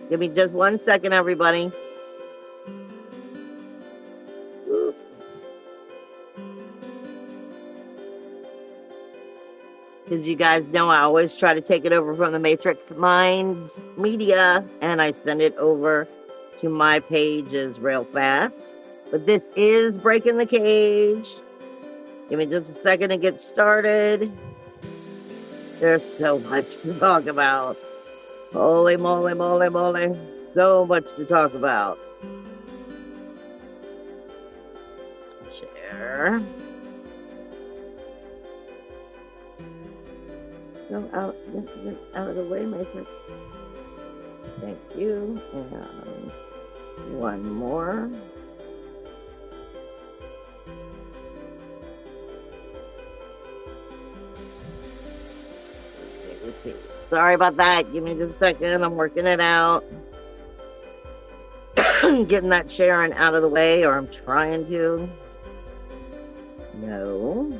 Give me just 1 second, everybody. Because you guys know I always try to take it over from the Matrix Minds Media, and I send it over to my pages real fast. But this is Breaking the Cage. Give me just a second to get started. There's so much to talk about. Holy moly, moly, moly. So much to talk about. Share. Go out, get out of the way, Matrix. Thank you. And one more. Sorry about that. Give me just a second. I'm working it out. Getting that sharing out of the way, or I'm trying to. No.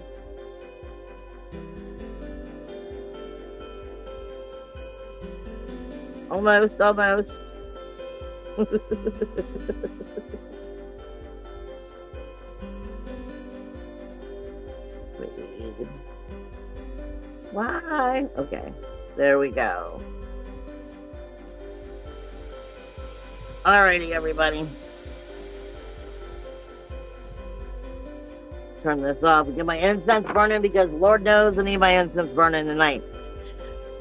Almost. Why? Okay. There we go. Alrighty, everybody. Turn this off and get my incense burning, because Lord knows I need my incense burning tonight.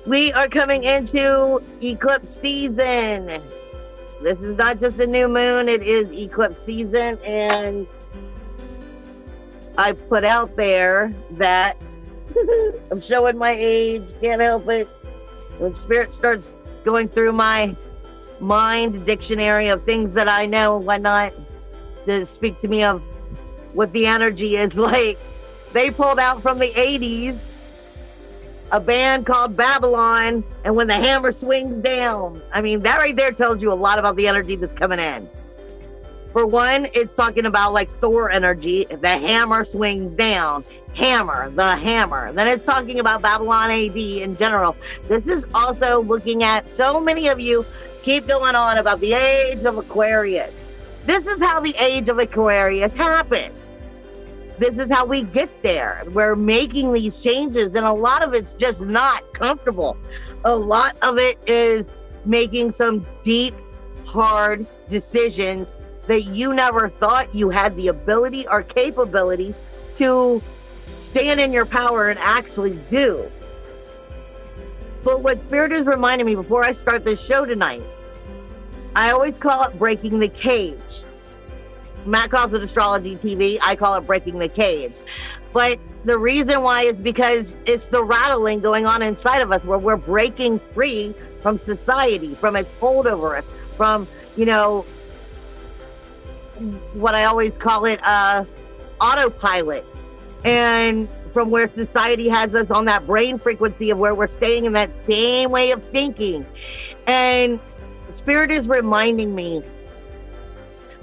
We are coming into eclipse season. This is not just a new moon, it is eclipse season, and I put out there that I'm showing my age, can't help it. When spirit starts going through my mind dictionary of things that I know and whatnot, to speak to me of what the energy is like, they pulled out from the 80s a band called Babylon, and When the Hammer Swings Down. I mean, that right there tells you a lot about the energy that's coming in. For one, it's talking about like Thor energy. The hammer swings down. Hammer, the hammer. Then it's talking about Babylon AD in general. This is also looking at, so many of you keep going on about the age of Aquarius. This is how the age of Aquarius happens. This is how we get there. We're making these changes, and a lot of it's just not comfortable. A lot of it is making some deep, hard decisions that you never thought you had the ability or capability to stand in your power and actually do. But what Spirit is reminding me before I start this show tonight, I always call it breaking the cage. Matt calls it Astrology TV. I call it breaking the cage. But the reason why is because it's the rattling going on inside of us, where we're breaking free from society, from its hold over us, from, you know, what I always call it, autopilot. And from where society has us on that brain frequency of where we're staying in that same way of thinking. And Spirit is reminding me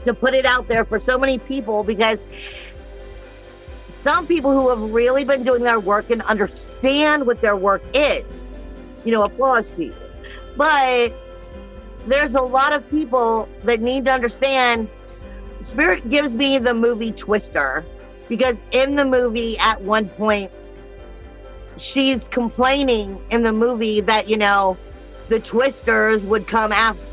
to put it out there for so many people, because some people who have really been doing their work and understand what their work is, you know, applause to you. But there's a lot of people that need to understand. Spirit gives me the movie Twister, because in the movie at one point, she's complaining in the movie that, you know, the Twisters would come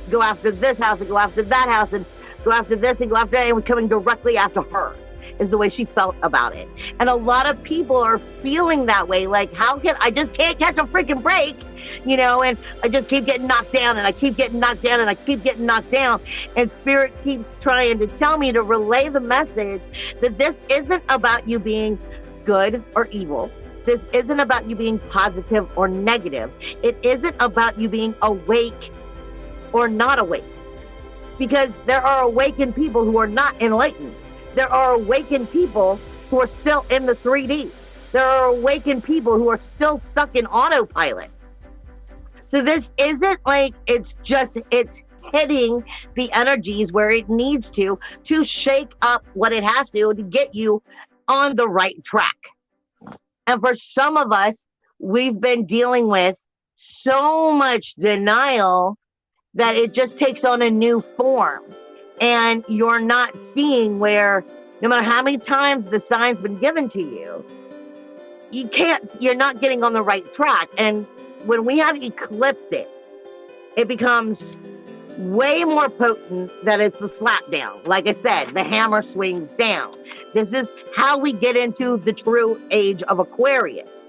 go after this house and go after that house and go after this and go after that, and was coming directly after her, is the way she felt about it. And a lot of people are feeling that way, like, how can I just can't catch a freaking break, you know, and I just keep getting knocked down, and I keep getting knocked down, and I keep getting knocked down. And Spirit keeps trying to tell me to relay the message that this isn't about you being good or evil. This isn't about you being positive or negative. It isn't about you being awake or not awake. Because there are awakened people who are not enlightened. There are awakened people who are still in the 3D. There are awakened people who are still stuck in autopilot. So this isn't like it's hitting the energies where it needs to shake up what it has to get you on the right track. And for some of us, we've been dealing with so much denial that it just takes on a new form. And you're not seeing where, no matter how many times the sign's been given to you, you're not getting on the right track. And when we have eclipses, it becomes way more potent that it's a slap down. Like I said, the hammer swings down. This is how we get into the true age of Aquarius.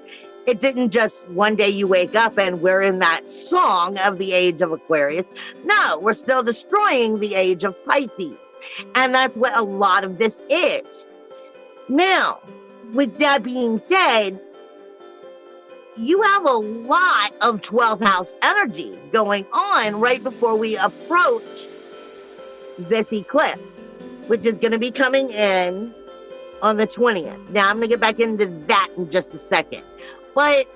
It didn't just one day you wake up and we're in that song of the age of Aquarius. No, we're still destroying the age of Pisces. And that's what a lot of this is. Now, with that being said, you have a lot of 12th house energy going on right before we approach this eclipse, which is going to be coming in on the 20th. Now, I'm going to get back into that in just a second. But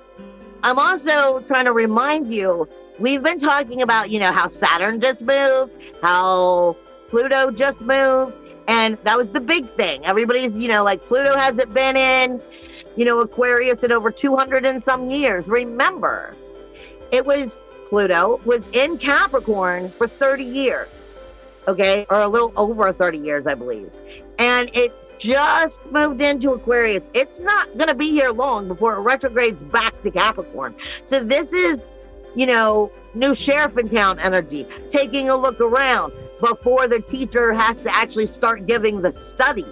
I'm also trying to remind you, we've been talking about, how Saturn just moved, how Pluto just moved, and that was the big thing. Everybody's, Pluto hasn't been in, Aquarius in over 200 and some years. Remember, Pluto was in Capricorn for 30 years, okay? Or a little over 30 years, I believe. And it just moved into Aquarius. It's not going to be here long before it retrogrades back to Capricorn. So this is, new sheriff in town energy, taking a look around before the teacher has to actually start giving the studies.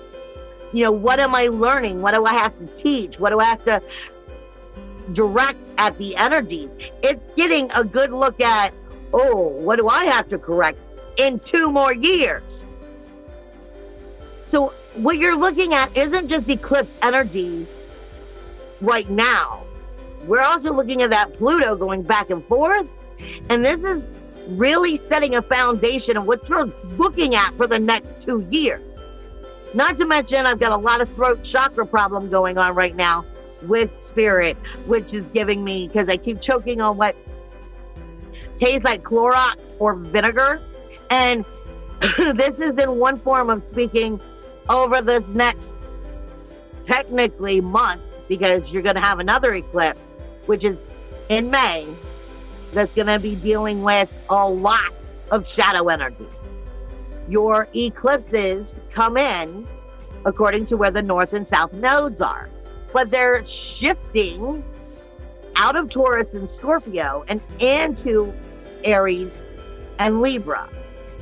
What am I learning? What do I have to teach? What do I have to direct at the energies? It's getting a good look at, what do I have to correct in 2 more years? So what you're looking at isn't just eclipse energy right now. We're also looking at that Pluto going back and forth. And this is really setting a foundation of what you're looking at for the next 2 years. Not to mention, I've got a lot of throat chakra problem going on right now with spirit, which is giving me, because I keep choking on what tastes like Clorox or vinegar. And this is in one form of speaking over this next, technically, month, because you're going to have another eclipse, which is in May, that's going to be dealing with a lot of shadow energy. Your eclipses come in according to where the north and south nodes are, but they're shifting out of Taurus and Scorpio and into Aries and Libra.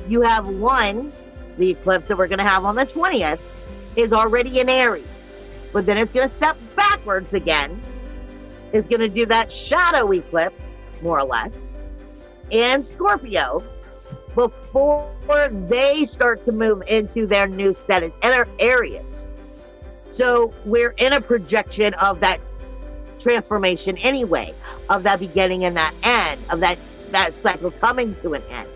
You have the eclipse that we're going to have on the 20th is already in Aries, but then it's going to step backwards again. It's going to do that shadow eclipse, more or less, in Scorpio before they start to move into their new set of areas. So we're in a projection of that transformation anyway, of that beginning and that end, of that cycle coming to an end.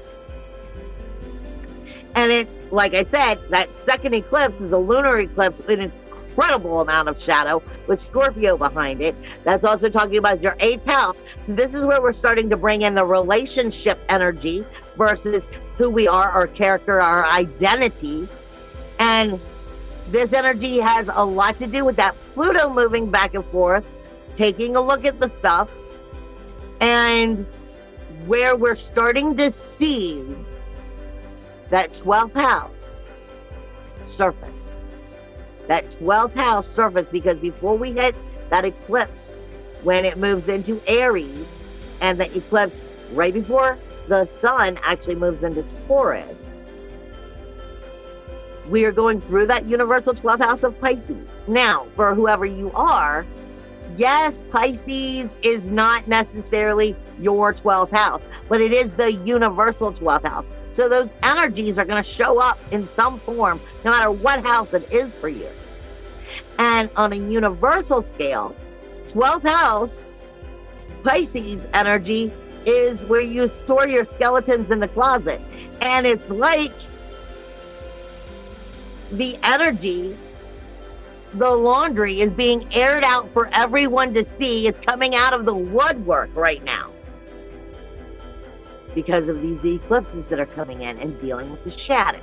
And it's, like I said, that second eclipse is a lunar eclipse with an incredible amount of shadow with Scorpio behind it. That's also talking about your 8th house. So this is where we're starting to bring in the relationship energy versus who we are, our character, our identity. And this energy has a lot to do with that Pluto moving back and forth, taking a look at the stuff, and where we're starting to see that 12th house surface. That 12th house surface, because before we hit that eclipse, when it moves into Aries, and the eclipse right before the sun actually moves into Taurus, we are going through that universal 12th house of Pisces. Now, for whoever you are, yes, Pisces is not necessarily your 12th house, but it is the universal 12th house. So those energies are going to show up in some form, no matter what house it is for you. And on a universal scale, 12th house, Pisces energy is where you store your skeletons in the closet. And it's like the energy, the laundry is being aired out for everyone to see. It's coming out of the woodwork right now because of these eclipses that are coming in and dealing with the shadow.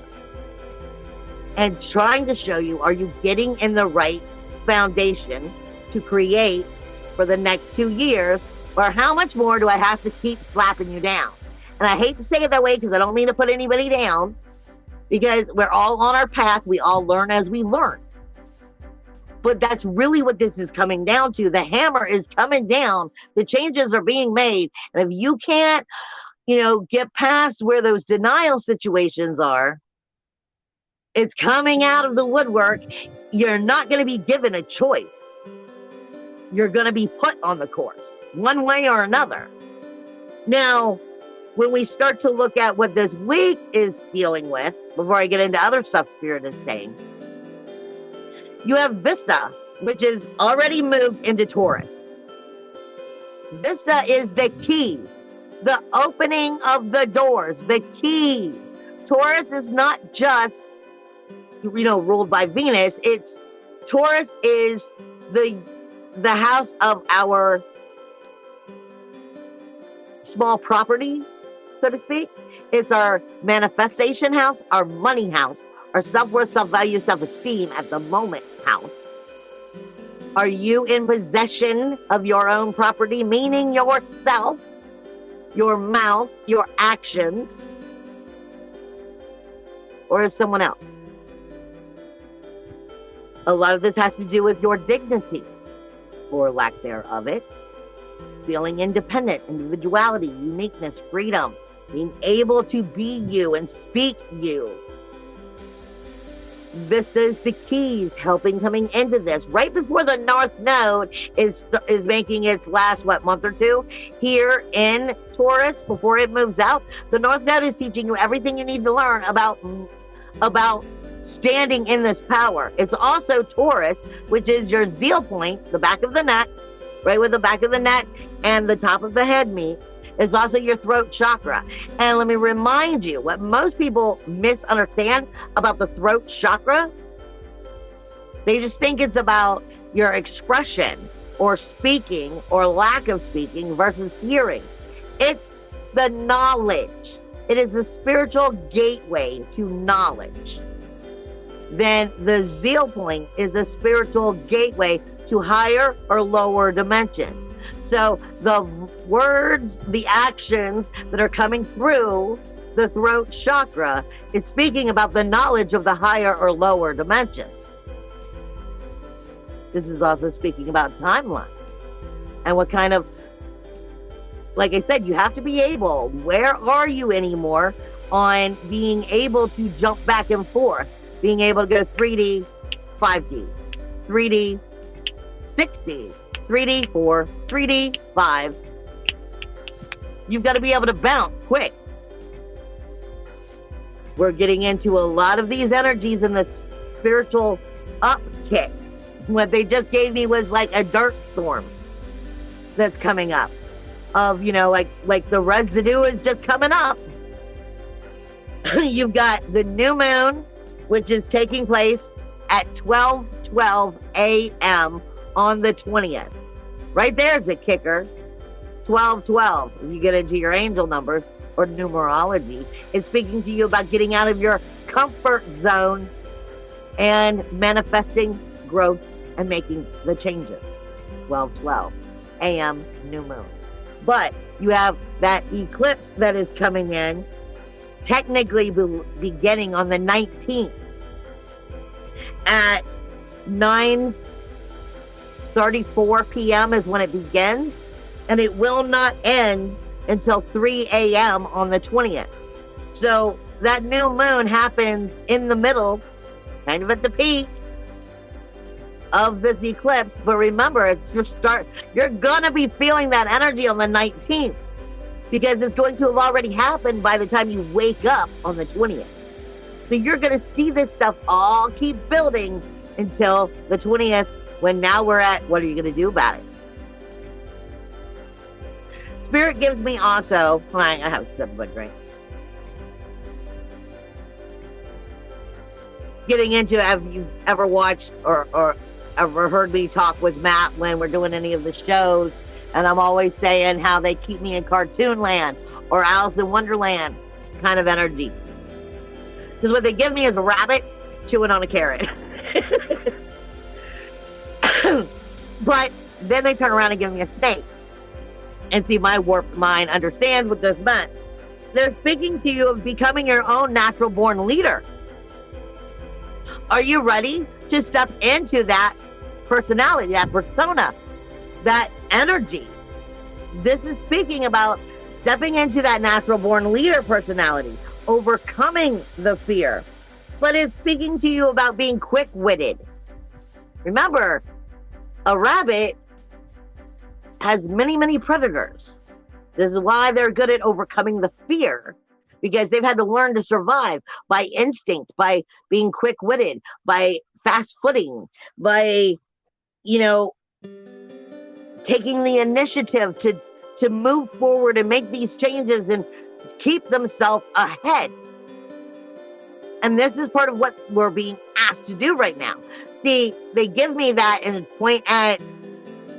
And trying to show you, are you getting in the right foundation to create for the next 2 years, or how much more do I have to keep slapping you down? And I hate to say it that way because I don't mean to put anybody down, because we're all on our path. We all learn as we learn. But that's really what this is coming down to. The hammer is coming down. The changes are being made. And if you can't, get past where those denial situations are, it's coming out of the woodwork. You're not going to be given a choice. You're going to be put on the course, one way or another. Now, when we start to look at what this week is dealing with, before I get into other stuff Spirit is saying, you have Vista, which is already moved into Taurus. Vista is the keys, the opening of the doors, the keys. Taurus is not just, ruled by Venus. Taurus is the house of our small property, so to speak. It's our manifestation house, our money house, our self-worth, self-value, self-esteem at the moment house. Are you in possession of your own property, meaning yourself, your mouth, your actions, or is someone else? A lot of this has to do with your dignity, or lack thereof it, feeling independent, individuality, uniqueness, freedom, being able to be you and speak you. Vista is the keys helping coming into this. Right before the North Node is making its last, month or two here in Taurus, before it moves out, the North Node is teaching you everything you need to learn about standing in this power. It's also Taurus, which is your zeal point, the back of the neck, right where the back of the neck and the top of the head meet, is also your throat chakra. And let me remind you, what most people misunderstand about the throat chakra, they just think it's about your expression or speaking or lack of speaking versus hearing. It's the knowledge. It is the spiritual gateway to knowledge. Then the zeal point is the spiritual gateway to higher or lower dimensions. So the words, the actions that are coming through the throat chakra is speaking about the knowledge of the higher or lower dimensions. This is also speaking about timelines and what kind of, like I said, you have to be able, where are you anymore on being able to jump back and forth, being able to go 3D, 5D, 3D, 6D, 3D, 4, 3D, 5. You've got to be able to bounce quick. We're getting into a lot of these energies in the spiritual upkick. What they just gave me was like a dirt storm that's coming up. Of, like the residue is just coming up. You've got the new moon, which is taking place at 12:12 a.m. on the 20th. Right there's a kicker. 12:12. If you get into your angel numbers or numerology, it's speaking to you about getting out of your comfort zone and manifesting growth and making the changes. 12:12 a.m. new moon. But you have that eclipse that is coming in, technically beginning on the 19th at 9:34 p.m. is when it begins, and it will not end until 3 a.m. on the 20th. So that new moon happens in the middle, kind of at the peak of this eclipse. But remember, it's your start. You're gonna be feeling that energy on the 19th because it's going to have already happened by the time you wake up on the 20th. So you're gonna see this stuff all keep building until the 20th, when now we're at, what are you gonna do about it? Spirit gives me also, I have a sip of a drink. Getting into, have you ever watched or ever heard me talk with Matt when we're doing any of the shows? And I'm always saying how they keep me in cartoon land or Alice in Wonderland kind of energy. Because what they give me is a rabbit chewing on a carrot. But then they turn around and give me a snake. And see, my warped mind understands what this meant. They're speaking to you of becoming your own natural born leader. Are you ready to step into that personality, that persona, that energy? This is speaking about stepping into that natural born leader personality, overcoming the fear. But it's speaking to you about being quick-witted. Remember, a rabbit has many, many predators. This is why they're good at overcoming the fear, because they've had to learn to survive by instinct, by being quick-witted, by fast-footing, by, taking the initiative to move forward and make these changes and keep themselves ahead. And this is part of what we're being asked to do right now. See, they give me that and point at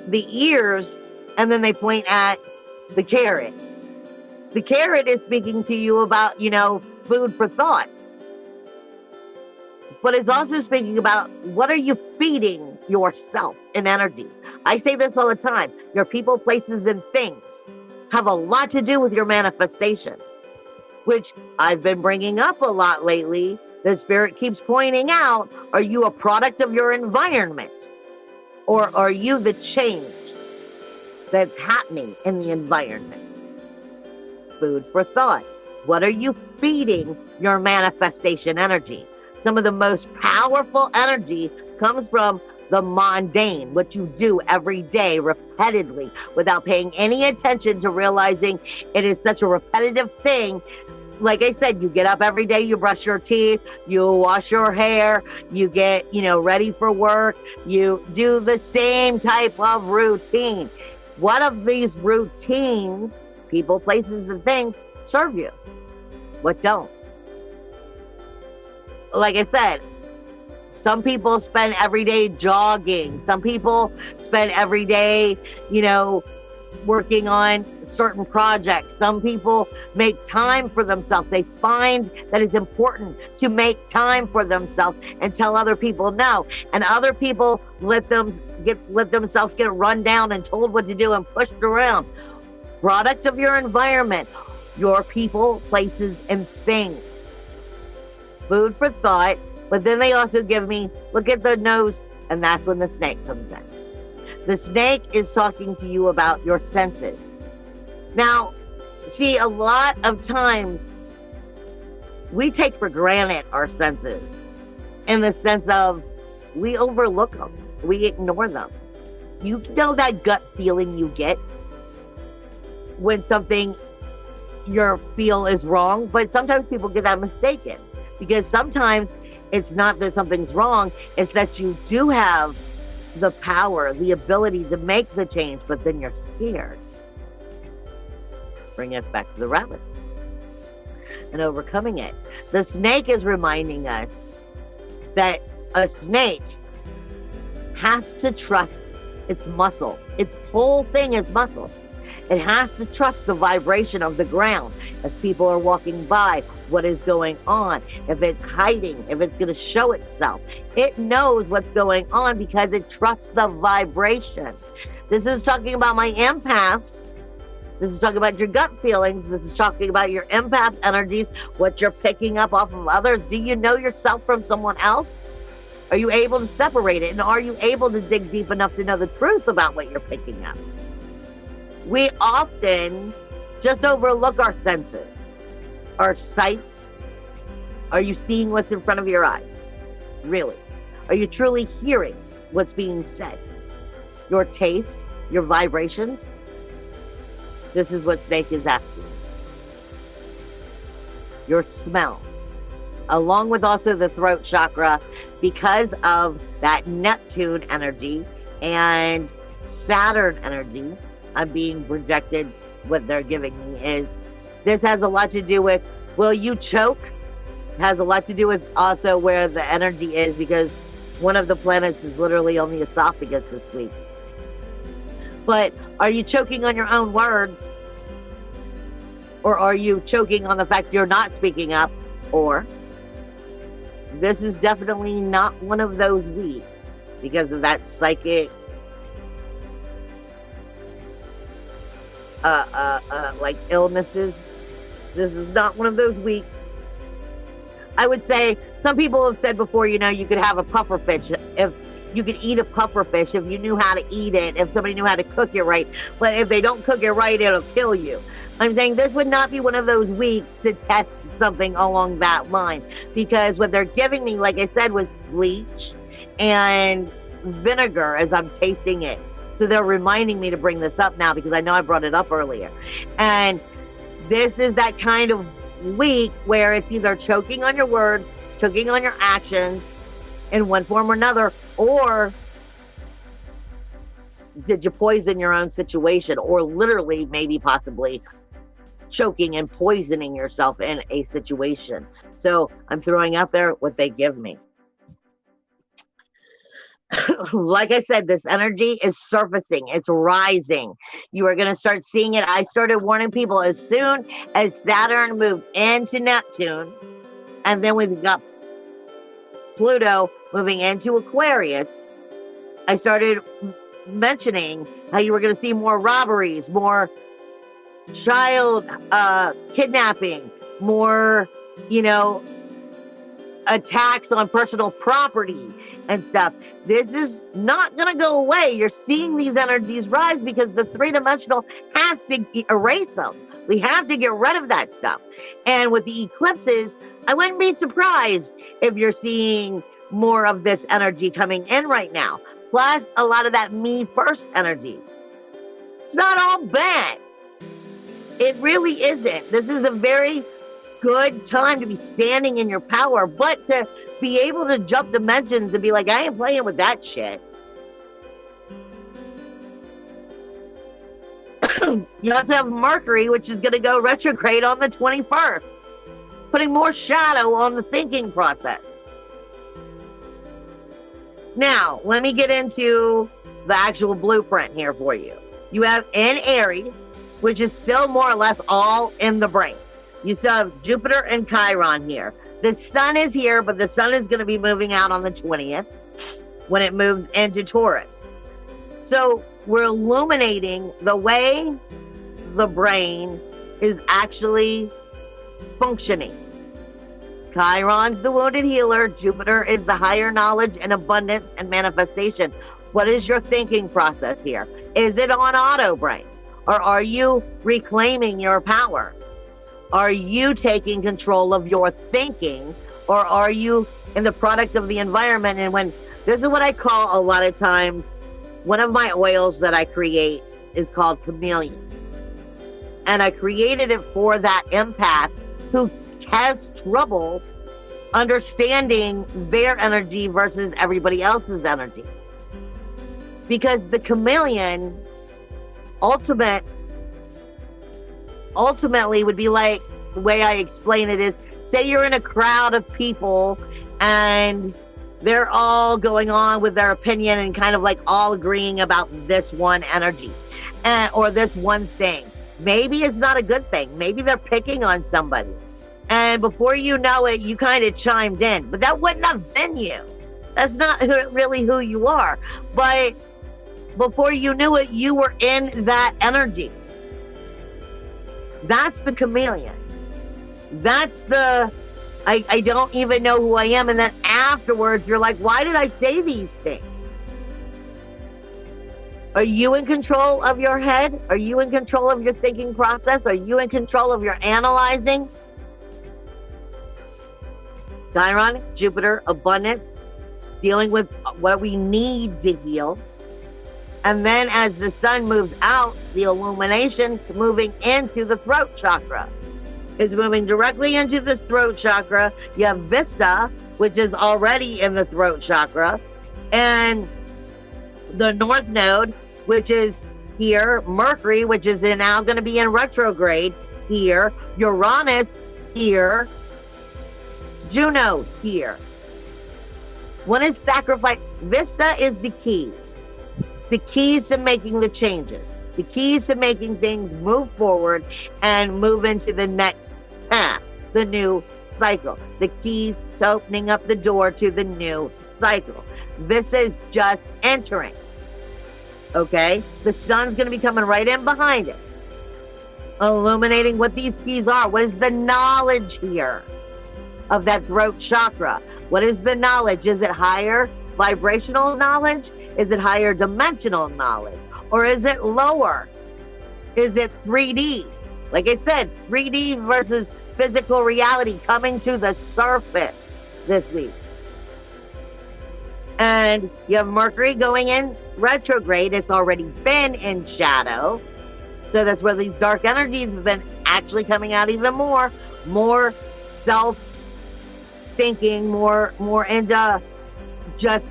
the ears, and then they point at the carrot. The carrot is speaking to you about, food for thought. But it's also speaking about what are you feeding yourself in energy. I say this all the time. Your people, places, and things have a lot to do with your manifestation, which I've been bringing up a lot lately. The spirit keeps pointing out, are you a product of your environment? Or are you the change that's happening in the environment? Food for thought. What are you feeding your manifestation energy? Some of the most powerful energy comes from the mundane, what you do every day repetitively without paying any attention to realizing it is such a repetitive thing. Like I said, you get up every day, you brush your teeth, you wash your hair, you get, ready for work, you do the same type of routine. What of these routines, people, places, and things serve you? What don't? Like I said, some people spend every day jogging. Some people spend every day, working on certain projects. Some people make time for themselves. They find that it's important to make time for themselves and tell other people no. And other people let themselves get run down and told what to do and pushed around. Product of your environment, your people, places, and things. Food for thought. But then they also give me, look at the nose, and that's when the snake comes in. The snake is talking to you about your senses. Now, see, a lot of times we take for granted our senses in the sense of we overlook them, we ignore them. You know that gut feeling you get when something you feel is wrong, but sometimes people get that mistaken, because sometimes it's not that something's wrong, it's that you do have the power, the ability to make the change, but then you're scared. Bring us back to the rabbit and overcoming it. The snake is reminding us that a snake has to trust its muscle. Its whole thing is muscle. It has to trust the vibration of the ground. If people are walking by, what is going on? If it's hiding, if it's going to show itself. It knows what's going on because it trusts the vibration. This is talking about my empaths. This is talking about your gut feelings. This is talking about your empath energies, what you're picking up off of others. Do you know yourself from someone else? Are you able to separate it? And are you able to dig deep enough to know the truth about what you're picking up? We often just overlook our senses. Our sight. Are you seeing what's in front of your eyes? Really? Are you truly hearing what's being said? Your taste, your vibrations? This is what snake is asking. Your smell. Along with also the throat chakra, because of that Neptune energy and Saturn energy, I'm being projected. What they're giving me is, this has a lot to do with, will you choke? Has a lot to do with also where the energy is, because one of the planets is literally on the esophagus this week. But are you choking on your own words? Or are you choking on the fact you're not speaking up? Or this is definitely not one of those weeks because of that psychic like illnesses. This is not one of those weeks. I would say some people have said before, you know, you could have a puffer fish if you could eat a puffer fish if you knew how to eat it, if somebody knew how to cook it right. But if they don't cook it right, it'll kill you. I'm saying this would not be one of those weeks to test something along that line, because what they're giving me, like I said, was bleach and vinegar as I'm tasting it. So they're reminding me to bring this up now because I know I brought it up earlier. And this is that kind of week where it's either choking on your words, choking on your actions in one form or another, or did you poison your own situation, or literally maybe possibly choking and poisoning yourself in a situation. So I'm throwing out there what they give me. Like I said, this energy is surfacing. It's rising. You are going to start seeing it. I started warning people as soon as Saturn moved into Neptune, and then we've got Pluto moving into Aquarius. I started mentioning how you were going to see more robberies, more child kidnapping, more, you know, attacks on personal property and stuff. This is not going to go away. You're seeing these energies rise because the three-dimensional has to erase them. We have to get rid of that stuff. And with the eclipses, I wouldn't be surprised if you're seeing more of this energy coming in right now. Plus, a lot of that me first energy. It's not all bad. It really isn't. This is a very good time to be standing in your power, but to be able to jump dimensions and be like, I ain't playing with that shit. You also have Mercury, which is going to go retrograde on the 21st, putting more shadow on the thinking process. Now, let me get into the actual blueprint here for you. You have in Aries, which is still more or less all in the brain. You still have Jupiter and Chiron here. The sun is here, but the sun is going to be moving out on the 20th when it moves into Taurus. So we're illuminating the way the brain is actually functioning. Chiron's the wounded healer. Jupiter is the higher knowledge and abundance and manifestation. What is your thinking process here? Is it on auto brain? Or are you reclaiming your power? Are you taking control of your thinking? Or are you in the product of the environment? And when this is what I call a lot of times, one of my oils that I create is called Chameleon. And I created it for that empath who has trouble understanding their energy versus everybody else's energy. Because the chameleon ultimately would be like, the way I explain it is, say you're in a crowd of people and they're all going on with their opinion and kind of like all agreeing about this one energy or this one thing. Maybe it's not a good thing. Maybe they're picking on somebody. And before you know it, you kind of chimed in. But that wouldn't have been you. That's not really who you are. But before you knew it, you were in that energy. That's the chameleon. That's the, I don't even know who I am. And then afterwards, you're like, why did I say these things? Are you in control of your head? Are you in control of your thinking process? Are you in control of your analyzing? Chiron, Jupiter, abundance, dealing with what we need to heal. And then as the sun moves out, the illumination moving into the throat chakra is moving directly into the throat chakra. You have Vista, which is already in the throat chakra, and the North Node, which is here, Mercury, which is now going to be in retrograde here, Uranus here, Juno here. One is sacrifice. Vista is the keys. The keys to making the changes. The keys to making things move forward and move into the next path, the new cycle. The keys to opening up the door to the new cycle. This is just entering. Okay? The sun's going to be coming right in behind it. illuminating what these keys are. What is the knowledge here of that throat chakra? What is the knowledge? Is it higher vibrational knowledge? Is it higher dimensional knowledge? Or is it lower? Is it 3D? Like I said, 3D versus physical reality coming to the surface this week. And you have Mercury going in retrograde. It's already been in shadow. So that's where these dark energies have been actually coming out even more. More self-thinking, more into just,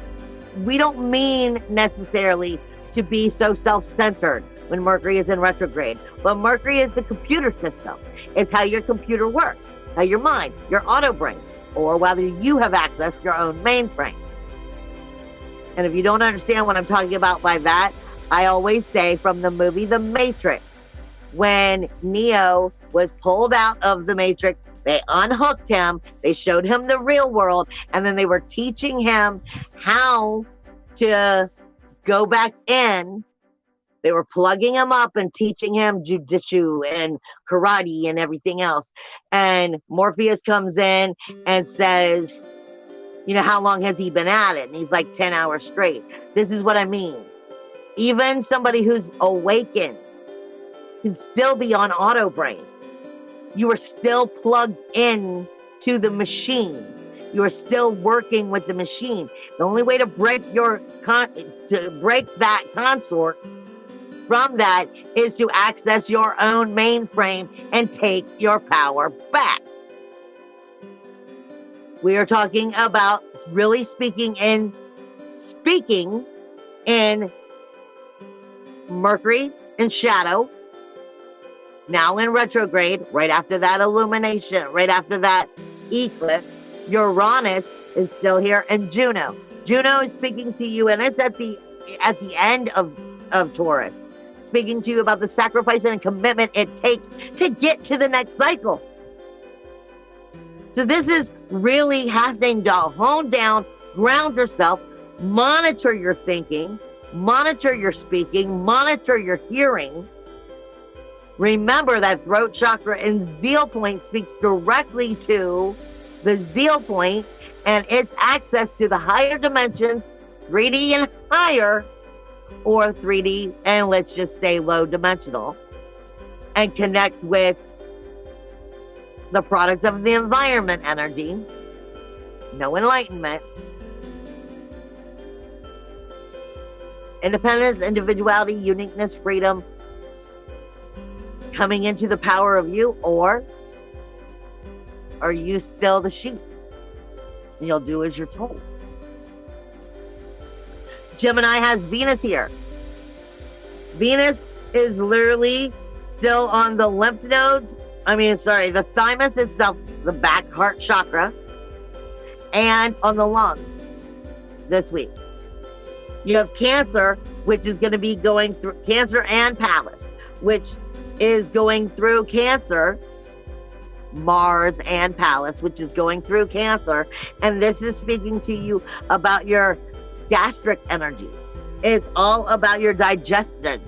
we don't mean necessarily to be so self-centered when Mercury is in retrograde. But Mercury is the computer system. It's how your computer works, how your mind, your auto brain, or whether you have accessed your own mainframe. And if you don't understand what I'm talking about by that, I always say from the movie The Matrix, when Neo was pulled out of the Matrix, they unhooked him, they showed him the real world, and then they were teaching him how to go back in. They were plugging him up and teaching him jujitsu and karate and everything else. And Morpheus comes in and says, you know, how long has he been at it? And he's like 10 hours straight. This is what I mean. Even somebody who's awakened can still be on auto brain. You are still plugged in to the machine. You are still working with the machine. The only way to break that consort from that is to access your own mainframe and take your power back. We are talking about really speaking in Mercury in shadow, now in retrograde, right after that illumination, right after that eclipse. Uranus is still here, and Juno. Juno is speaking to you, and it's at the end of Taurus, speaking to you about the sacrifice and commitment it takes to get to the next cycle. So this is really having to hone down, ground yourself, monitor your thinking, monitor your speaking, monitor your hearing. Remember that throat chakra in zeal point speaks directly to the zeal point and its access to the higher dimensions, 3D and higher, or 3D and let's just stay low dimensional, and connect with the product of the environment energy. No enlightenment. Independence, individuality, uniqueness, freedom, coming into the power of you, or are you still the sheep? And you'll do as you're told. Gemini has Venus here. Venus is literally still on the lymph nodes. The thymus itself, the back heart chakra, and on the lungs this week. You have Cancer, which is going to be going through Cancer, and Pallas, which is going through Cancer, Mars and Pallas, which is going through Cancer. And this is speaking to you about your gastric energies. It's all about your digestion.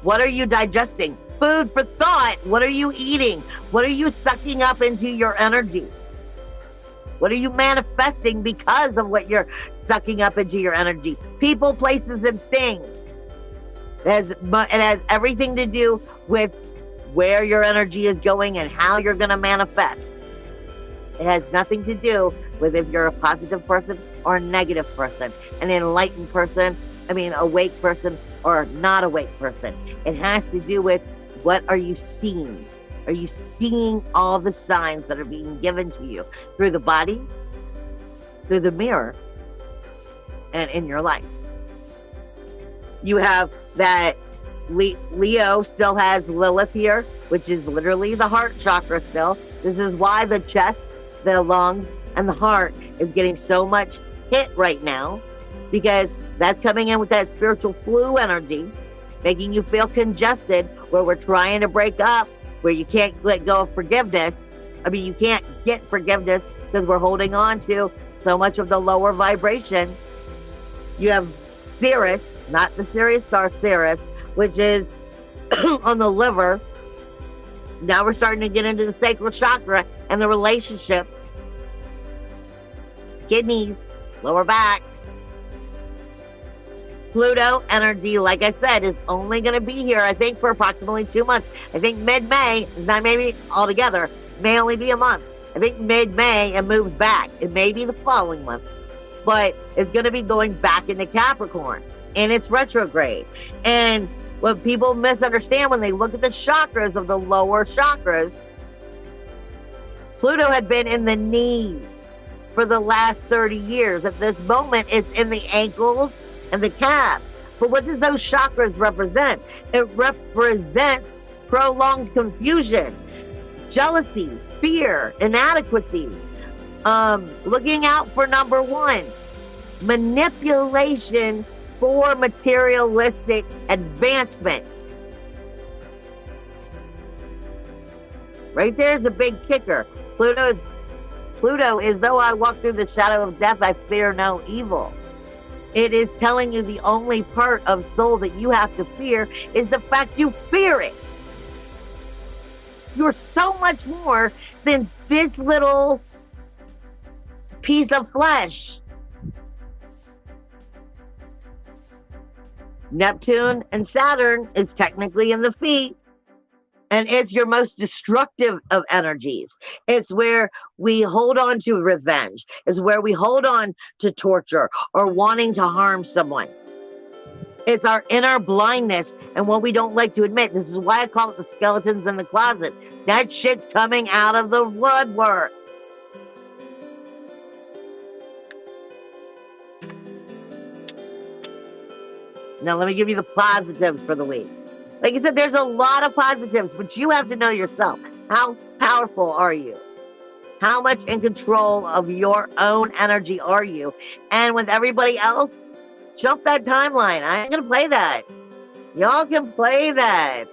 What are you digesting? Food for thought. What are you eating? What are you sucking up into your energy? What are you manifesting because of what you're sucking up into your energy? People, places, and things. It has everything to do with where your energy is going and how you're going to manifest. It has nothing to do with if you're a positive person or a negative person, an enlightened person, awake person or not awake person. It has to do with what are you seeing? Are you seeing all the signs that are being given to you through the body, through the mirror, and in your life? You have that Leo still has Lilith here, which is literally the heart chakra still. This is why the chest, the lungs, and the heart is getting so much hit right now, because that's coming in with that spiritual flu energy, making you feel congested, where we're trying to break up, where you can't let go of forgiveness. You can't get forgiveness because we're holding on to so much of the lower vibration. You have Ceres, not the Sirius star, Ceres, which is on the liver, Now we're starting to get into the sacral chakra and the relationships. Kidneys, lower back. Pluto energy, like I said, is only going to be here, I think, for approximately 2 months. I think mid-May, not maybe altogether, may only be a month. I think mid-May it moves back. It may be the following month, but it's going to be going back into Capricorn in its retrograde. And what people misunderstand when they look at the chakras of the lower chakras, Pluto had been in the knees for the last 30 years. At this moment, it's in the ankles and the calves. But what does those chakras represent? It represents prolonged confusion, jealousy, fear, inadequacy, looking out for number one, manipulation for materialistic advancement. Right there's a big kicker. Pluto is, though I walk through the shadow of death, I fear no evil. It is telling you the only part of soul that you have to fear is the fact you fear it. You're so much more than this little piece of flesh. Neptune and Saturn is technically in the feet, and it's your most destructive of energies. It's where we hold on to revenge. It's where we hold on to torture or wanting to harm someone. It's our inner blindness and what we don't like to admit. This is why I call it the skeletons in the closet. That shit's coming out of the woodwork. Now, let me give you the positives for the week. Like I said, there's a lot of positives, but you have to know yourself. How powerful are you? How much in control of your own energy are you? And with everybody else, jump that timeline. I ain't going to play that. Y'all can play that.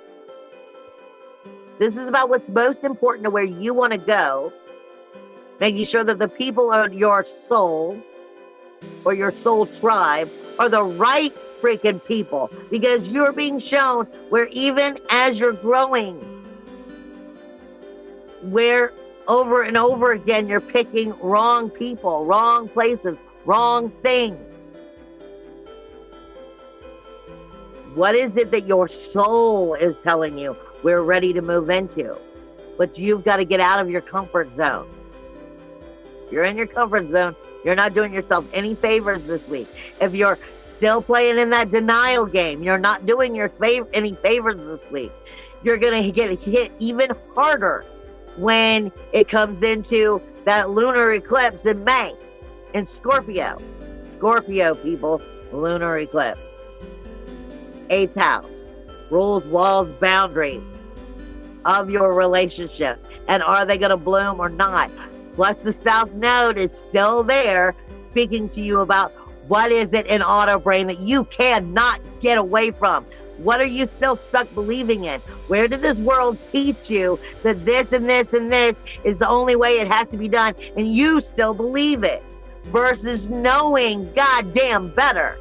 This is about what's most important to where you want to go. Making sure that the people of your soul or your soul tribe are the right freaking people, because you're being shown where even as you're growing, where over and over again you're picking wrong people, wrong places, wrong things. What is it that your soul is telling you we're ready to move into? But you've got to get out of your comfort zone. You're in your comfort zone. You're not doing yourself any favors this week. If you're still playing in that denial game, you're not doing your any favors this week. You're going to get hit even harder when it comes into that lunar eclipse in May in Scorpio. Scorpio, people, lunar eclipse. 8th house, rules, walls, boundaries of your relationship. And are they going to bloom or not? Plus, the South Node is still there speaking to you about what is it in auto brain that you cannot get away from? What are you still stuck believing in? Where did this world teach you that this and this and this is the only way it has to be done, and you still believe it? Versus knowing goddamn better.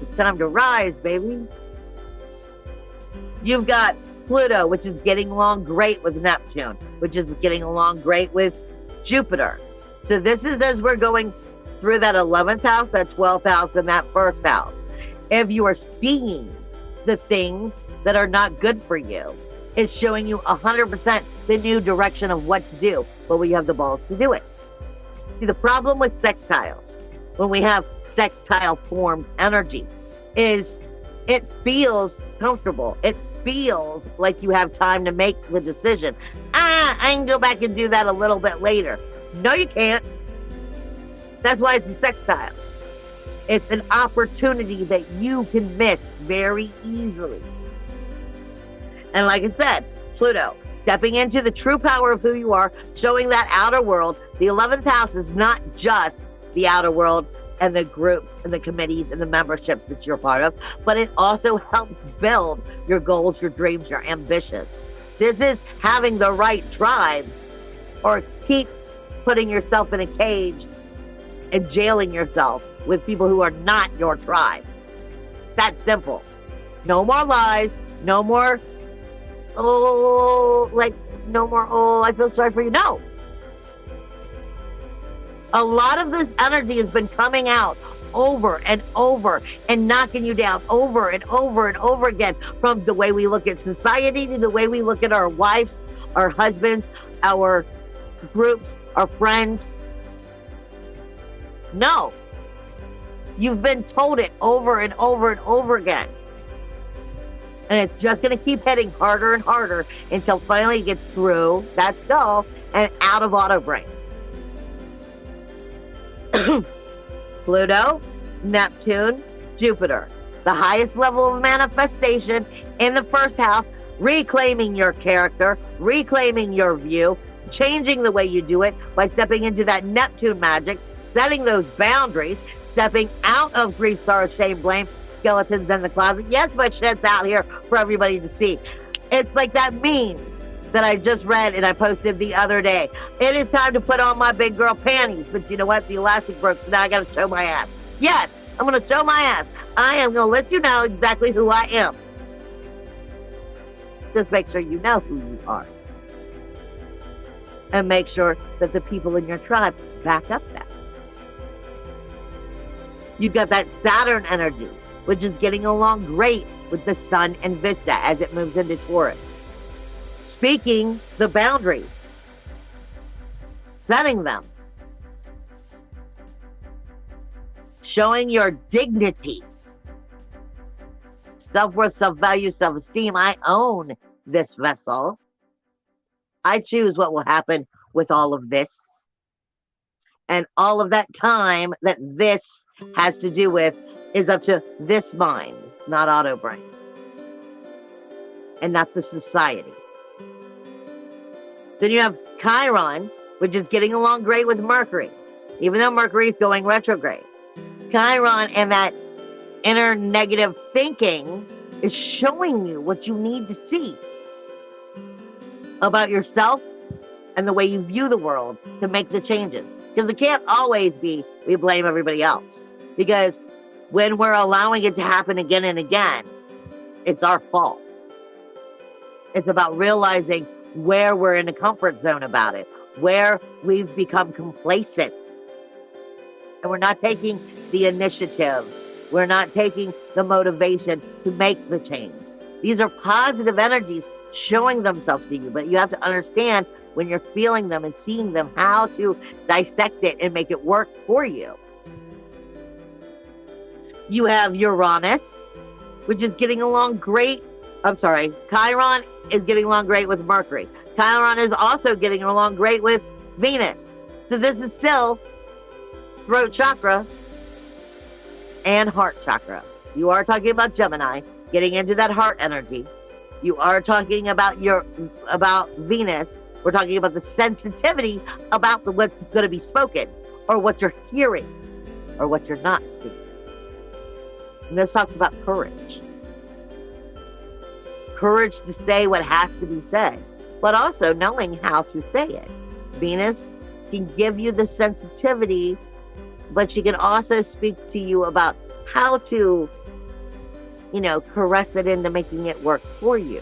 It's time to rise, baby. You've got Pluto, which is getting along great with Neptune, which is getting along great with Jupiter. So this is as we're going through that 11th house, that 12th house, and that 1st house. If you are seeing the things that are not good for you, it's showing you 100% the new direction of what to do, but we have the balls to do it. See, the problem with sextiles, when we have sextile formed energy, is it feels comfortable. It feels like you have time to make the decision. I can go back and do that a little bit later. No, you can't. That's why it's a sextile. It's an opportunity that you can miss very easily. And like I said, Pluto, stepping into the true power of who you are, showing that outer world. The 11th house is not just the outer world and the groups and the committees and the memberships that you're part of, but it also helps build your goals, your dreams, your ambitions. This is having the right tribe, or keep putting yourself in a cage and jailing yourself with people who are not your tribe. That simple. No more lies. No more, oh, like, no more, oh, I feel sorry for you. No. A lot of this energy has been coming out over and over and knocking you down over and over and over again, from the way we look at society to the way we look at our wives, our husbands, our groups, our friends. No. You've been told it over and over and over again. And it's just going to keep hitting harder and harder until finally it gets through that skull and out of auto brain. Pluto, Neptune, Jupiter, the highest level of manifestation in the first house, reclaiming your character, reclaiming your view, changing the way you do it by stepping into that Neptune magic, setting those boundaries, stepping out of grief, sorrow, shame, blame, skeletons in the closet. Yes, my shit's out here for everybody to see. It's like that meme that I just read and I posted the other day. It is time to put on my big girl panties. But you know what? The elastic broke, so now I got to show my ass. Yes, I'm going to show my ass. I am going to let you know exactly who I am. Just make sure you know who you are. And make sure that the people in your tribe back up that. You've got that Saturn energy, which is getting along great with the Sun and Vista as it moves into Taurus. Speaking the boundaries, setting them, showing your dignity, self-worth, self-value, self-esteem. I own this vessel. I choose what will happen with all of this. And all of that time that this has to do with is up to this mind, not auto brain. And not the society. Then you have Chiron, which is getting along great with Mercury, even though Mercury is going retrograde. Chiron and that inner negative thinking is showing you what you need to see about yourself and the way you view the world to make the changes. Because it can't always be we blame everybody else. Because when we're allowing it to happen again and again, it's our fault. It's about realizing where we're in a comfort zone about it, where we've become complacent. And we're not taking the initiative. We're not taking the motivation to make the change. These are positive energies showing themselves to you, but you have to understand when you're feeling them and seeing them, how to dissect it and make it work for you. You have Uranus, which is getting along great. Chiron is getting along great with Mercury. Chiron is also getting along great with Venus. So this is still throat chakra and heart chakra. You are talking about Gemini, getting into that heart energy. You are talking about Venus. We're talking about the sensitivity about what's going to be spoken, or what you're hearing, or what you're not speaking. And this talks about courage. Courage to say what has to be said, but also knowing how to say it. Venus can give you the sensitivity, but she can also speak to you about how to, caress it into making it work for you.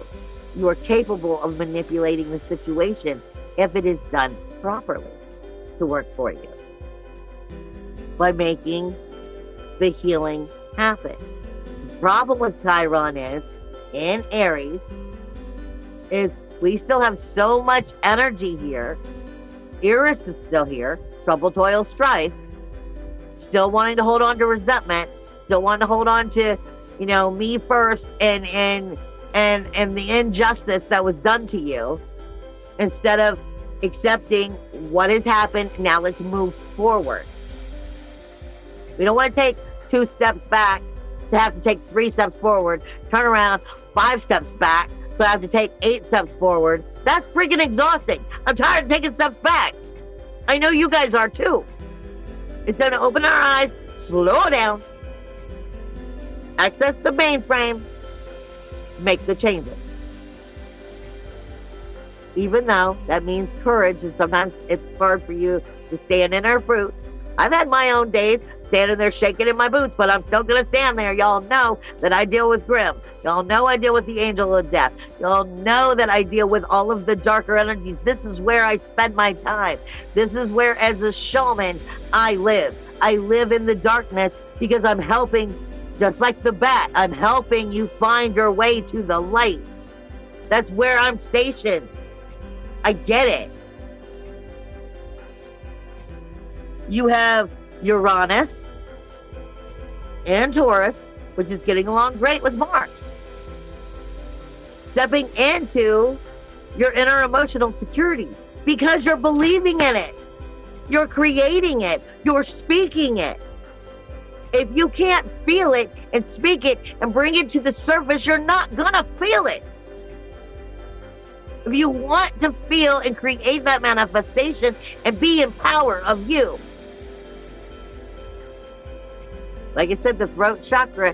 You are capable of manipulating the situation if it is done properly to work for you, by making the healing happen. The problem with Chiron is, in Aries, is we still have so much energy here. Eris is still here, trouble, toil, strife, still wanting to hold on to resentment, still wanting to hold on to, me first and the injustice that was done to you, instead of accepting what has happened. Now let's move forward. We don't want to take 2 steps back to have to take 3 steps forward, turn around 5 steps back, so I have to take 8 steps forward. That's freaking exhausting. I'm tired of taking steps back. I know you guys are too. It's time to open our eyes, slow down, access the mainframe, make the changes. Even though that means courage, and sometimes it's hard for you to stand in our fruits. I've had my own days standing there shaking in my boots, but I'm still going to stand there. Y'all know that I deal with Grimm. Y'all know I deal with the angel of death. Y'all know that I deal with all of the darker energies. This is where I spend my time. This is where, as a shaman, I live. I live in the darkness because I'm helping, just like the bat, I'm helping you find your way to the light. That's where I'm stationed. I get it. You have Uranus and Taurus, which is getting along great with Mars. Stepping into your inner emotional security because you're believing in it. You're creating it. You're speaking it. If you can't feel it and speak it and bring it to the surface, you're not gonna feel it. If you want to feel and create that manifestation and be in power of you. Like I said, the throat chakra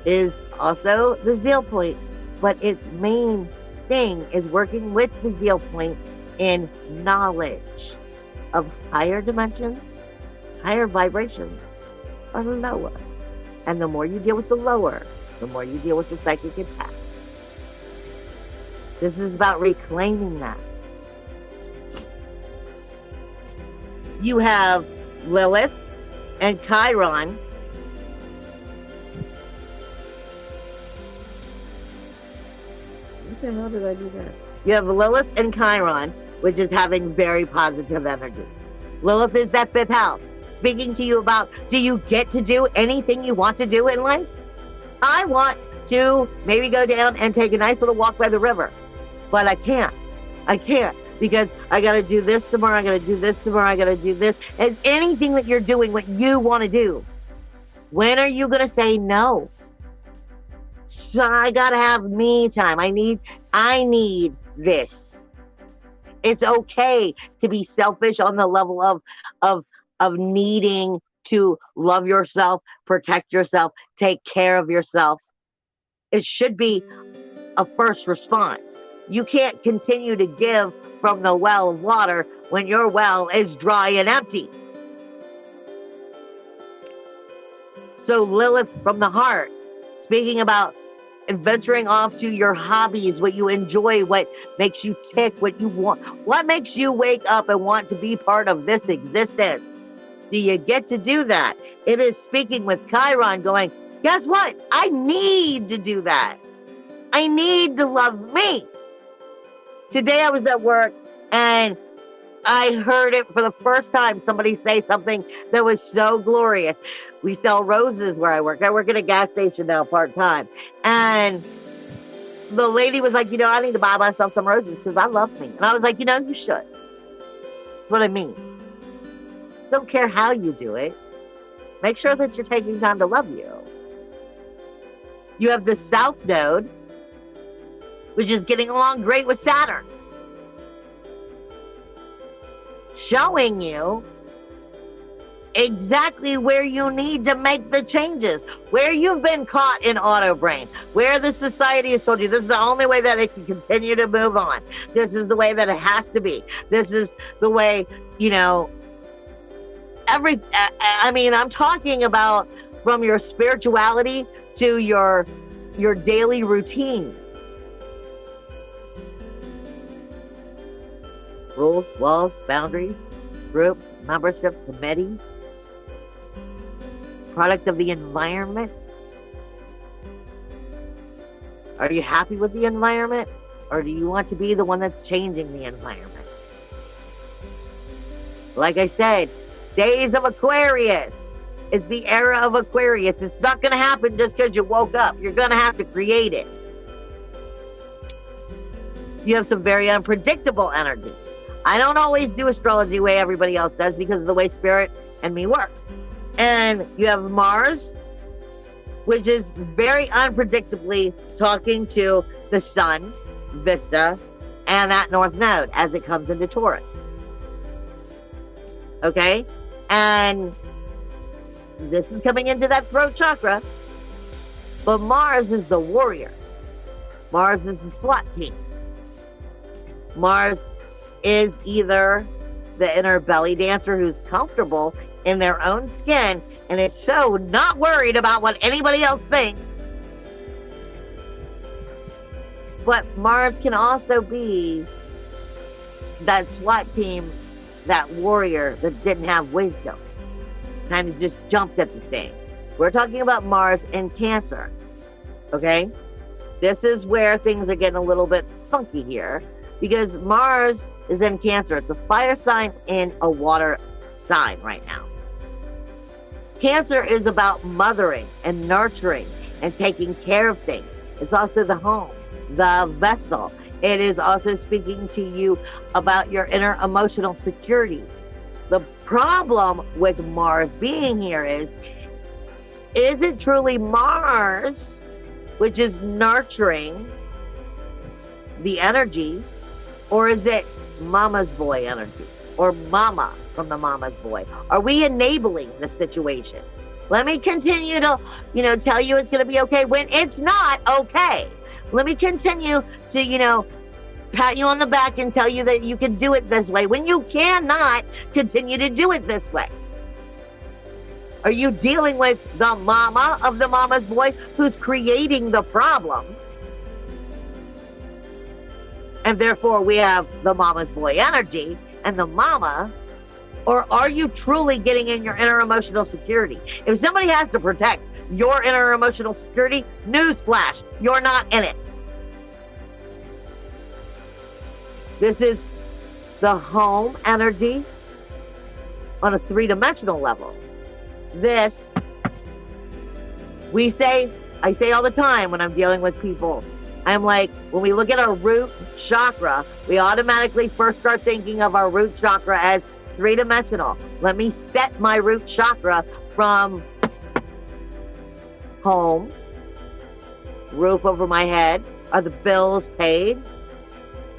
is also the zeal point, but its main thing is working with the zeal point in knowledge of higher dimensions, higher vibrations, or lower. And the more you deal with the lower, the more you deal with the psychic attack. This is about reclaiming that. You have Lilith and Chiron. What the hell did I do that? You have Lilith and Chiron, which is having very positive energy. Lilith is that fifth house, speaking to you about, do you get to do anything you want to do in life? I want to maybe go down and take a nice little walk by the river. But I can't. I can't because I got to do this tomorrow. I got to do this tomorrow. I got to do this. And anything that you're doing, what you want to do, when are you going to say no? So I got to have me time. I need this. It's okay to be selfish on the level of needing to love yourself, protect yourself, take care of yourself. It should be a first response. You can't continue to give from the well of water when your well is dry and empty. So Lilith from the heart, speaking about adventuring off to your hobbies, what you enjoy, what makes you tick, what you want, what makes you wake up and want to be part of this existence. Do you get to do that? It is speaking with Chiron going, guess what? I need to do that. I need to love me. Today I was at work and I heard it for the first time, somebody say something that was so glorious. We sell roses where I work. I work at a gas station now part-time. And the lady was like, I need to buy myself some roses because I love me. And I was like, you should. That's what I mean. Don't care how you do it. Make sure that you're taking time to love you. You have the South Node, which is getting along great with Saturn. Showing you exactly where you need to make the changes, where you've been caught in auto brain, where the society has told you this is the only way that it can continue to move on. This is the way that it has to be. This is the way, I'm talking about from your spirituality to your daily routines. Rules, walls, boundaries, groups, membership, committees, product of the environment. Are you happy with the environment? Or do you want to be the one that's changing the environment? Like I said, days of Aquarius. It's the era of Aquarius. It's not going to happen just because you woke up. You're going to have to create it. You have some very unpredictable energy. I don't always do astrology the way everybody else does because of the way spirit and me work. And you have Mars, which is very unpredictably talking to the sun, Vista, and that North Node as it comes into Taurus. Okay? And this is coming into that throat chakra. But Mars is the warrior. Mars is the SWAT team. Mars is either the inner belly dancer who's comfortable in their own skin and is so not worried about what anybody else thinks. But Mars can also be that SWAT team, that warrior that didn't have wisdom, kind of just jumped at the thing. We're talking about Mars in Cancer, okay? This is where things are getting a little bit funky here, because Mars is in Cancer. It's a fire sign in a water sign right now. Cancer is about mothering and nurturing and taking care of things. It's also the home, the vessel. It is also speaking to you about your inner emotional security. The problem with Mars being here is it truly Mars, which is nurturing the energy, or is it mama's boy energy, or mama from the mama's boy? Are we enabling the situation? Let me continue to, tell you it's going to be okay when it's not okay. Let me continue to, pat you on the back and tell you that you can do it this way when you cannot continue to do it this way. Are you dealing with the mama of the mama's boy who's creating the problem? And therefore we have the mama's boy energy and the mama. Or are you truly getting in your inner emotional security? If somebody has to protect your inner emotional security, newsflash, you're not in it. This is the home energy on a three-dimensional level. This, I say all the time when I'm dealing with people, I'm like, when we look at our root chakra, we automatically first start thinking of our root chakra as three-dimensional. Let me set my root chakra from home, roof over my head, are the bills paid?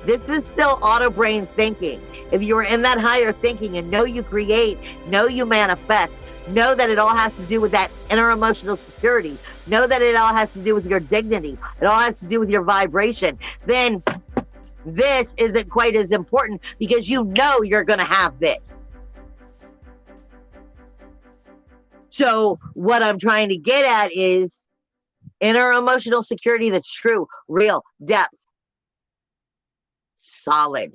This is still auto brain thinking. If you are in that higher thinking and know you create, know you manifest, know that it all has to do with that inner emotional security, know that it all has to do with your dignity, it all has to do with your vibration, then this isn't quite as important because you know you're going to have this. So what I'm trying to get at is inner emotional security that's true, real, depth, solid.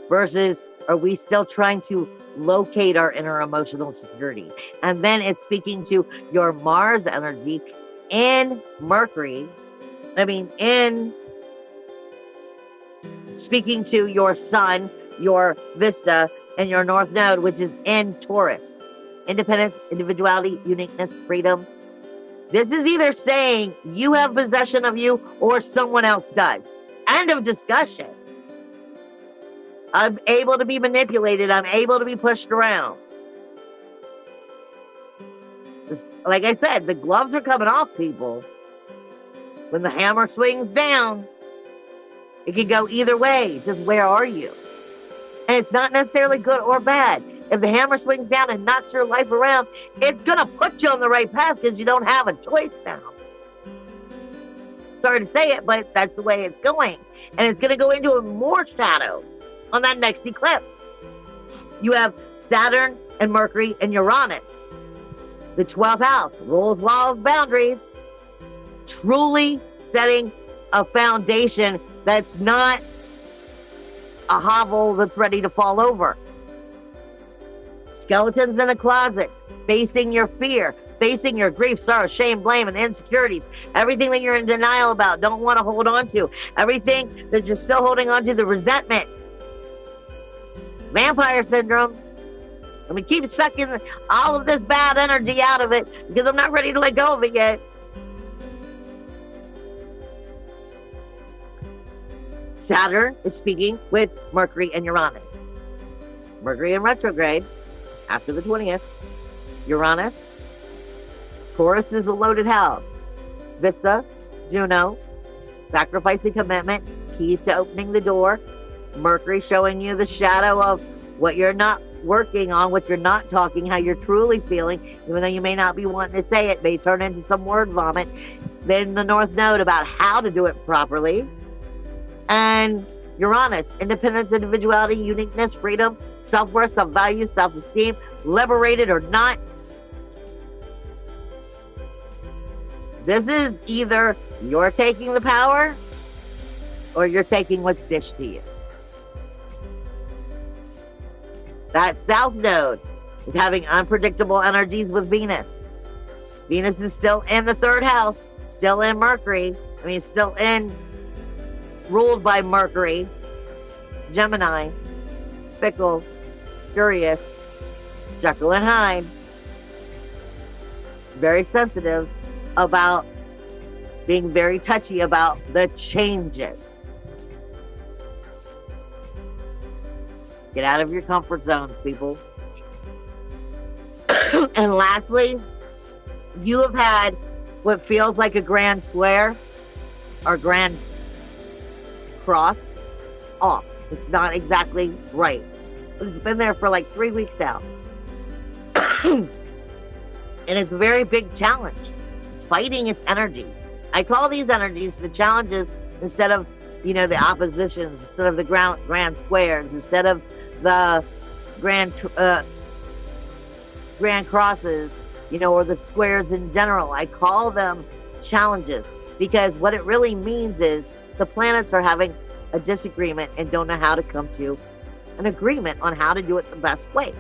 Versus, are we still trying to locate our inner emotional security? And then it's speaking to your Mars energy in Mercury. In speaking to your Sun, your Vista, and your North Node, which is in Taurus. Independence, individuality, uniqueness, freedom. This is either saying you have possession of you or someone else does. End of discussion. I'm able to be manipulated. I'm able to be pushed around. Like I said, the gloves are coming off, people. When the hammer swings down, it can go either way. Just where are you? And it's not necessarily good or bad. If the hammer swings down and knocks your life around, it's going to put you on the right path because you don't have a choice now. Sorry to say it, but that's the way it's going. And it's going to go into more shadow on that next eclipse. You have Saturn and Mercury and Uranus. The 12th house, rules, laws, boundaries. Truly setting a foundation that's not a hovel that's ready to fall over. Skeletons in the closet, facing your fear, facing your grief, sorrow, shame, blame, and insecurities. Everything that you're in denial about, don't want to hold on to. Everything that you're still holding on to, the resentment. Vampire syndrome. Let me keep sucking all of this bad energy out of it because I'm not ready to let go of it yet. Saturn is speaking with Mercury and Uranus. Mercury in retrograde after the 20th. Uranus. Taurus is a loaded house. Vista, Juno, sacrificing commitment, keys to opening the door. Mercury showing you the shadow of what you're not working on, what you're not talking, how you're truly feeling, even though you may not be wanting to say it, may turn into some word vomit. Then the North Node about how to do it properly. And Uranus, independence, individuality, uniqueness, freedom, self-worth, self-value, self-esteem, liberated or not. This is either you're taking the power or you're taking what's dished to you. That South Node is having unpredictable energies with Venus. Venus is still in the 3rd house, still in Mercury. Still ruled by Mercury, Gemini, fickle, curious, Jekyll and Hyde. Very sensitive about being very touchy about the changes. Get out of your comfort zones, people. And lastly, you have had what feels like a grand square or grand cross off. It's not exactly right. It's been there for like 3 weeks now. And it's a very big challenge. It's fighting its energy. I call these energies the challenges instead of, the oppositions, instead of the grand squares, instead of the grand crosses, or the squares in general. I call them challenges because what it really means is the planets are having a disagreement and don't know how to come to an agreement on how to do it the best way.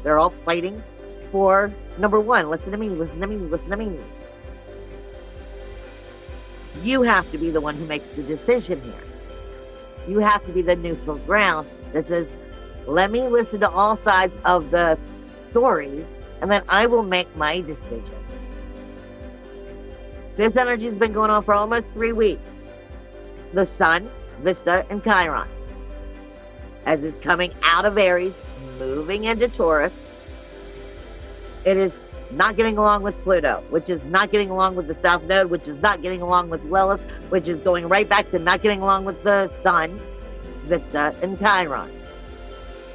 They're all fighting for, number one, listen to me, listen to me, listen to me. You have to be the one who makes the decision here. You have to be the neutral ground that says, let me listen to all sides of the story, and then I will make my decision. This energy has been going on for almost 3 weeks. The Sun, Vista, and Chiron. As it's coming out of Aries, moving into Taurus, it is not getting along with Pluto, which is not getting along with the South Node, which is not getting along with Lilith, which is going right back to not getting along with the Sun, Vista, and Chiron.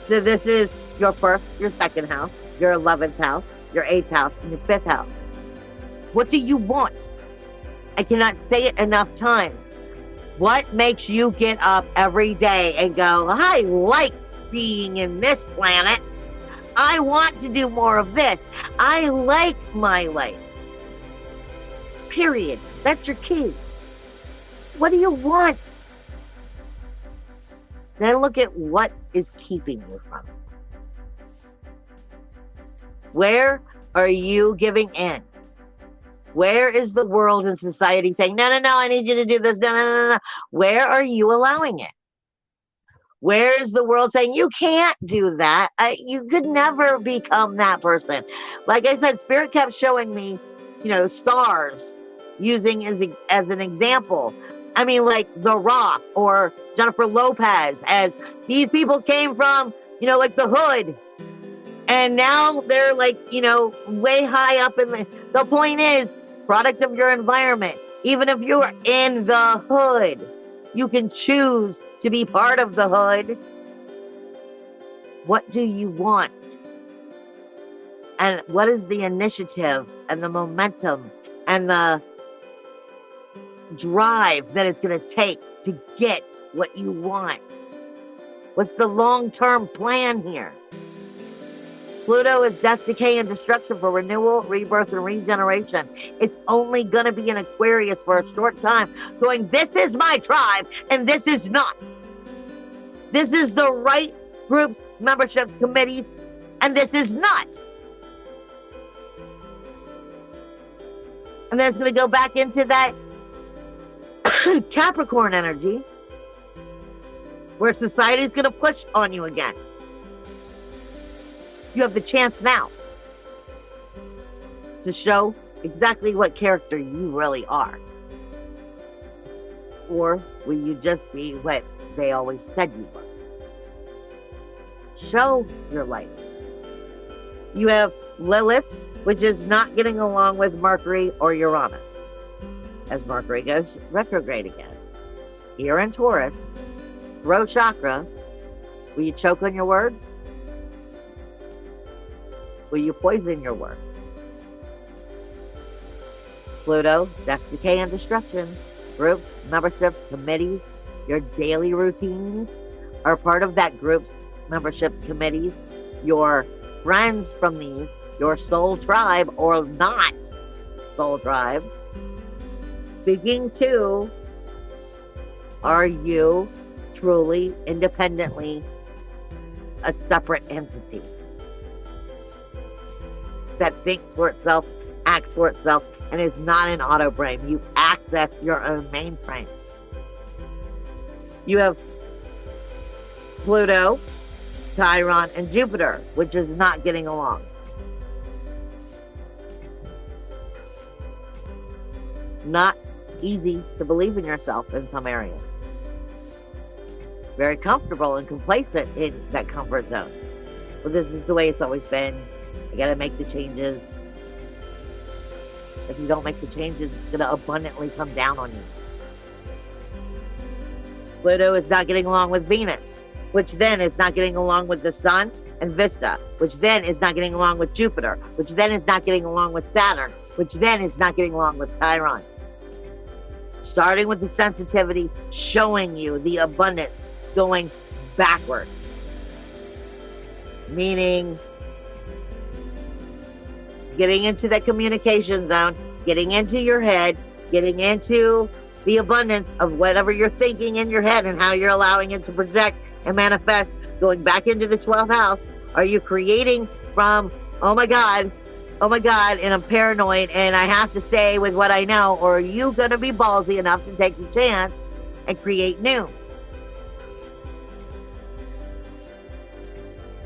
So this is your 1st, your 2nd house, your 11th house, your 8th house, and your 5th house. What do you want? I cannot say it enough times. What makes you get up every day and go, I like being in this planet. I want to do more of this. I like my life. Period. That's your key. What do you want? Then look at what is keeping you from it. Where are you giving in? Where is the world and society saying, no, I need you to do this, no. Where are you allowing it? Where is the world saying, you can't do that? You could never become that person. Like I said, Spirit kept showing me, stars, using as an example. Like The Rock or Jennifer Lopez, as these people came from, like the hood. And now they're way high up in the point is, product of your environment. Even if you're in the hood, you can choose to be part of the hood. What do you want? And what is the initiative and the momentum and the drive that it's going to take to get what you want? What's the long-term plan here? Pluto is death, decay, and destruction for renewal, rebirth, and regeneration. It's only going to be in Aquarius for a short time, going, this is my tribe, and this is not. This is the right groups, memberships, committees, and this is not. And then it's going to go back into that Capricorn energy, where society is going to push on you again. You have the chance now to show exactly what character you really are. Or will you just be what they always said you were? Show your light. You have Lilith, which is not getting along with Mercury or Uranus, as Mercury goes retrograde again. Here in Taurus, throat chakra, will you choke on your words? Will you poison your words? Pluto, death, decay, and destruction. Groups, memberships, committees, your daily routines are part of that group's memberships, committees, your friends from these, your soul tribe or not soul tribe, speaking to, are you truly, independently, a separate entity that thinks for itself, acts for itself, and is not an auto brain? You access your own mainframe. You have Pluto, Chiron, and Jupiter, which is not getting along. Not easy to believe in yourself in some areas. Very comfortable and complacent in that comfort zone. Well, this is the way it's always been. I gotta make the changes. If you don't make the changes, it's gonna abundantly come down on you. Pluto is not getting along with Venus, which then is not getting along with the Sun and Vesta, which then is not getting along with Jupiter, which then is not getting along with Saturn, which then is not getting along with Chiron. Starting with the sensitivity, showing you the abundance, going backwards. Meaning, getting into that communication zone, getting into your head, getting into the abundance of whatever you're thinking in your head and how you're allowing it to project and manifest, going back into the 12th house. Are you creating from, oh my God, and I'm paranoid and I have to stay with what I know, or are you going to be ballsy enough to take the chance and create new?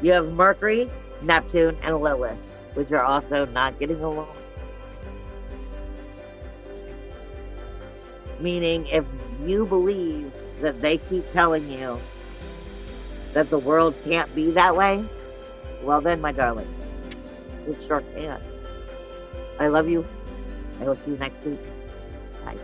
You have Mercury, Neptune, and Lilith, which are also not getting along. Meaning, if you believe that they keep telling you that the world can't be that way, well then, my darling, it sure can. I love you. I will see you next week. Bye.